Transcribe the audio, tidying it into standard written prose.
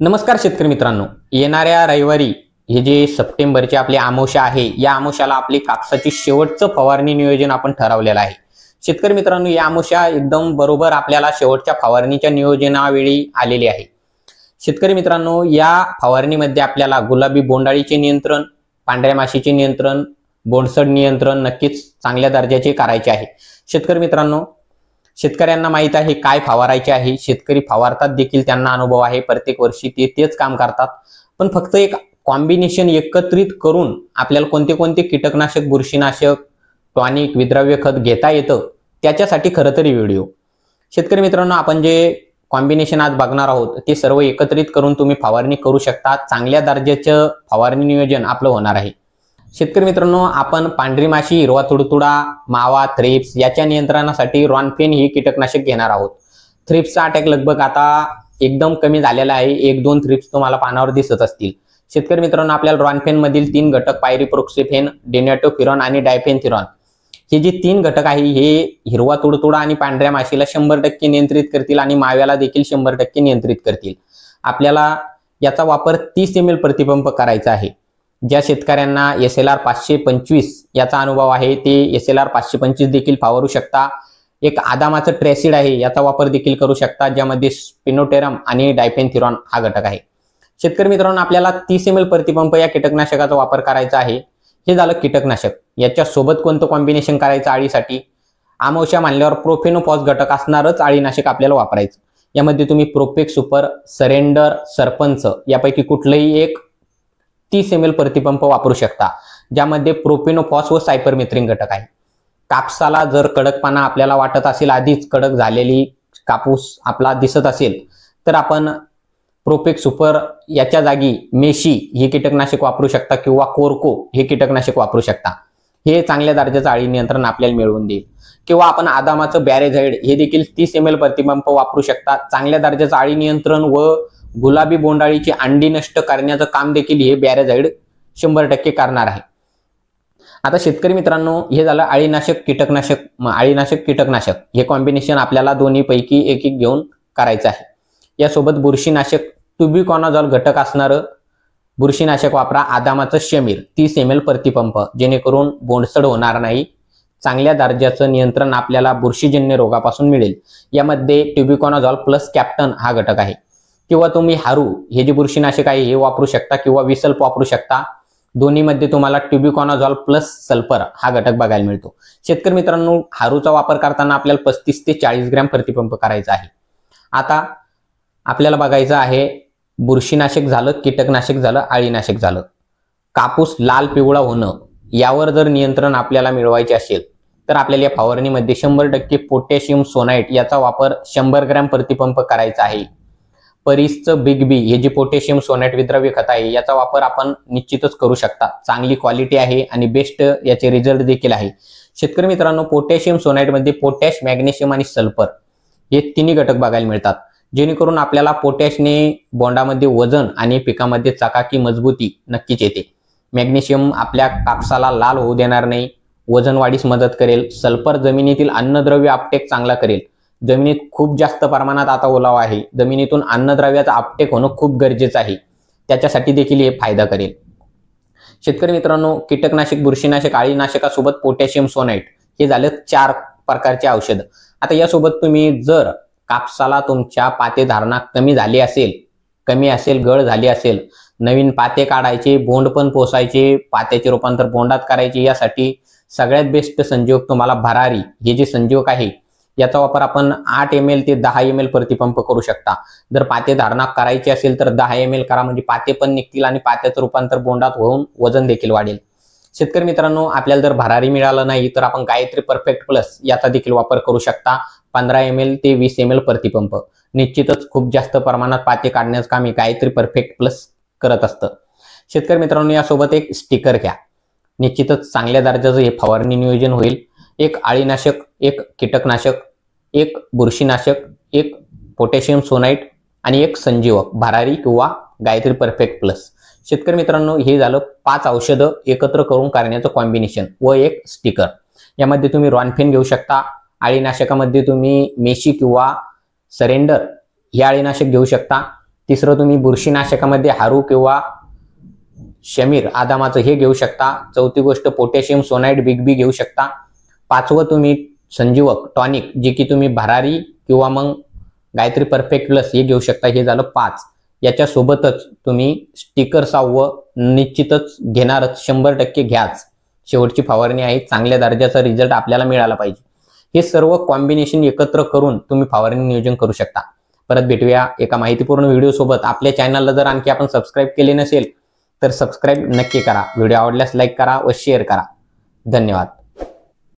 नमस्कार शेतकरी मित्रांनो, येणाऱ्या रविवारी हे जे सप्टेंबरचे आपले अमावस्या आहे, या अमावस्याला आपली कापसाची शेवटचं फवारणी नियोजन आपण ठरवलेलं आहे। शेतकरी मित्रांनो, या अमावस्या एकदम बरोबर आपल्याला शेवटच्या फवारणीच्या नियोजनावेळी आलेली आहे। शेतकरी मित्रांनो, या फवारणीमध्ये आपल्याला गुलाबी बोंडाळीचे नियंत्रण, पांढऱ्या माशीचे नियंत्रण, बोंडसड नियंत्रण नक्कीच चांगल्या दर्जाचे करायचे आहे। शेतकरी मित्रांनो, शेतकऱ्यांना माहित आहे काय फवारायचे आहे, शेतकरी फवारतात देखील, त्यांना अनुभव आहे, प्रत्येक वर्षी ते तेच काम करतात। पण फक्त एक कॉम्बिनेशन एकत्रित करून आपल्याला कोणते कोणते कीटकनाशक, बुरशीनाशक, टॉनिक, विद्राव्य खत घेता येतं, त्याच्यासाठी खरं तर व्हिडिओ। शेतकरी मित्रांनो, आपण जे कॉम्बिनेशन आज बघणार आहोत ते सर्व एकत्रित करून तुम्ही फवारणी करू शकता। चांगल्या दर्जाचं फवारणी नियोजन आपलं होणार आहे। शेतकरी मित्रांनो, आपण पांढरी माशी, हिरवा तुडतुडा, मावा, थ्रिप्स याच्या नियंत्रणासाठी रॉनफेन ही कीटकनाशक घेणार आहोत। थ्रिप्सचा अटॅक लगभग आता एकदम कमी झालेला आहे। 1-2 थ्रिप्स तुम्हाला पानावर दिसत असतील। शेतकरी मित्रांनो, आपल्याला रॉनफेन मधील 3 घटक पायरीप्रोक्सिफेन, डिनॅटोफिरॉन आणि डायफेनथिरॉन हे जे 3 घटक आहे, हे हिरवा तुडतुडा आणि पांढऱ्या माशीला 100% नियंत्रित करतील आणि माव्याला देखील 100% नियंत्रित करतील। आपल्याला याचा वापर 30 ml प्रतिपंप करायचा आहे। ज्या शेतकऱ्यांना SLR 525 याचा अनुभव आहे, ते SLR 525 देखील फवारू शकता। एक आदामाचं ट्रेसिड आहे, याचा वापर देखील करू शकता, ज्यामध्ये स्पिनोटेरम आणि डायफेनथिरॉन हा घटक आहे। शेतकरी मित्रांनो, आपल्याला 30 ml प्रतिपंप या कीटकनाशकाचा वापर करायचा आहे। हे झालं कीटकनाशक। याच्या सोबत कोणतं कॉम्बिनेशन करायचं अळीसाठी? अमावस्या मानल्यावर प्रोफेनोफॉस घटक असणारच अळीनाशक आपल्याला वापरायचं। यामध्ये तुम्ही प्रोपेक्स सुपर, सरेंडर, सरपंच यापैकी कुठलंही एक 30 ml प्रतिपंप वापरू शकता, ज्यामध्ये प्रोफेनोफॉस व सायपरमेथ्रिन घटक आहे। कापसाला जर कडकपणा आपल्याला वाटत असेल, आधीच कडक झालेली कापूस आपला दिसत असेल, तर आपण प्रोपेक्स सुपर याच्या जागी मेशी हे कीटकनाशक वापरू शकता किंवा कोरको हे कीटकनाशक वापरू शकता। हे चांगल्या दर्जाचं अळी नियंत्रण आपल्याला मिळवून देईल। किंवा आपण आदामाचं बॅरेझाइड हे देखील 30 ml प्रतिपंप वापरू शकता। चांगल्या दर्जाचं अळी नियंत्रण व गुलाबी बोंडाळीची अंडी नष्ट करण्याचं काम देखील हे बॅरेझाइड 100% करणार आहे। आता शेतकरी मित्रांनो, हे झालं अळीनाशक कीटकनाशक हे कॉम्बिनेशन आपल्याला दोन्ही पैकी एक एक घेऊन करायचं आहे। यासोबत बुरशीनाशक ट्युबिकॉनाझॉल घटक असणारं बुरशीनाशक वापरा। आदामाचं शमीर 30 ml प्रतिपंप, जेणेकरून बोंडसड होणार नाही। चांगल्या दर्जाचं नियंत्रण आपल्याला बुरशीजन्य रोगापासून मिळेल। यामध्ये ट्युबिकॉनाझॉल प्लस कॅप्टन हा घटक आहे। किंवा तुम्ही हारू हे जे बुरशीनाशक आहे हे वापरू शकता, किंवा विसल्प वापरू शकता। दोन्हीमध्ये तुम्हाला ट्युबिकॉनाझॉल प्लस सल्फर हा घटक बघायला मिळतो। शेतकरी मित्रांनो, हारूचा वापर करताना आपल्याला 35 ते 40 ग्रॅम प्रतिपंप करायचा आहे। आता आपल्याला बघायचं आहे, बुरशीनाशक झालं, कीटकनाशक झालं, अळीनाशक झालं। कापूस लाल पिवळा होणं यावर जर नियंत्रण आपल्याला मिळवायचे असेल, तर आपल्याला या फवारणीमध्ये 100% पोटॅशियम सोनाइट याचा वापर 100 ग्रॅम प्रतिपंप करायचा आहे। परीसचं बिग बी हे जे पोटॅशियम सोनाइट विद्राव्य खत आहे, याचा वापर आपण निश्चितच करू शकता। चांगली क्वालिटी आहे आणि बेस्ट याचे रिझल्ट देखील आहे। शेतकरी मित्रांनो, पोटॅशियम सोनाइट मध्ये पोटॅश, मॅग्नेशियम आणि सल्फर हे तिन्ही घटक बघायला मिळतात, जेणेकरून आपल्याला पोटॅशने बोंडामध्ये वजन आणि पिकामध्ये चकाकी, मजबूती नक्कीच येते। मॅग्नेशियम आपल्या कापसाला लाल होऊ देणार नाही, वजन वाढीस मदत करेल। सल्फर जमिनीतील अन्नद्रव्य आपटेक चांगला करेल। जमिनीत खूप जास्त प्रमाणात आता ओलावा आहे, जमिनीतून अन्नद्रव्याचा आपटेक होणं खूप गरजेचं आहे, त्याच्यासाठी देखील हे फायदा करेल। शेतकरी मित्रांनो, कीटकनाशक, बुरशीनाशक, अळीनाशकासोबत पोटॅशियम सोनाइट हे झाले 4 प्रकारचे औषध। आता यासोबत तुम्ही जर कापसाला तुमच्या पाते धारणा कमी झाली असेल, गळ झाली असेल, नवीन पाते काढायचे, बोंड पण पोसायचे, पात्याचे रूपांतर बोंडात करायचे, यासाठी सगळ्यात बेस्ट संजीवक तुम्हाला भरारी हे जे संजीवक आहे, याचा वापर आपण 8 ml ते 10 ml प्रतिपंप करू शकता। जर पाते धारणा करायची असेल तर 10 ml करा, म्हणजे पाते पण निघतील आणि पात्याचं रूपांतर बोंडात होऊन वजन देखील वाढेल। शेतकरी मित्रांनो, आपल्याला जर भरारी मिळालं नाही, तर आपण गायत्री परफेक्ट प्लस याचा देखील वापर करू शकता। 15 ml ते 20 ml प्रतिपंप निश्चितच खूप जास्त प्रमाणात पाते काढण्याचं काम गायत्री परफेक्ट प्लस करत असतं। शेतकरी मित्रांनो, यासोबत एक स्टिकर घ्या, निश्चितच चांगल्या दर्जाचं हे फवारणी नियोजन होईल। एक अळीनाशक, एक कीटकनाशक, एक बुरशीनाशक, एक पोटॅशियम सोनाइट आणि एक संजीवक भरारी किंवा गायत्री परफेक्ट प्लस। शेतकरी मित्रांनो, हे झालं 5 औषधं एकत्र करून करण्याचं कॉम्बिनेशन व एक स्टिकर। यामध्ये तुम्ही रॉनफेन घेऊ शकता, अळीनाशकामध्ये तुम्ही मेशी किंवा सरेंडर हे अळीनाशक घेऊ शकता, तिसरं तुम्ही बुरशीनाशकामध्ये हारू किंवा शमीर आदामाचं हे घेऊ शकता. चौथी गोष्ट पोटॅशियम सोनाइड बिग बी घेऊ शकता. पाचवं तुम्ही संजीवक टॉनिक जे की तुम्ही भरारी किंवा मग गायत्री परफेक्ट प्लस हे घेऊ शकता. हे झालं 5. याच्या सोबतच तुम्ही स्टिकर 6वं निश्चितच घेणारच, 100% घ्याच. शेवटची फवारणी आहे, चांगल्या दर्जाचा रिझल्ट आपल्याला मिळाला पाहिजे. हे सर्व कॉम्बिनेशन एकत्र करून तुम्ही फवारणी नियोजन करू शकता. परत भेटूया एका माहितीपूर्ण व्हिडिओ सोबत. आपल्या चॅनलला जर आणखी आपण सबस्क्राईब केले नसेल तर सबस्क्राईब नक्की करा. व्हिडिओ आवडल्यास लाईक करा व शेअर करा. धन्यवाद.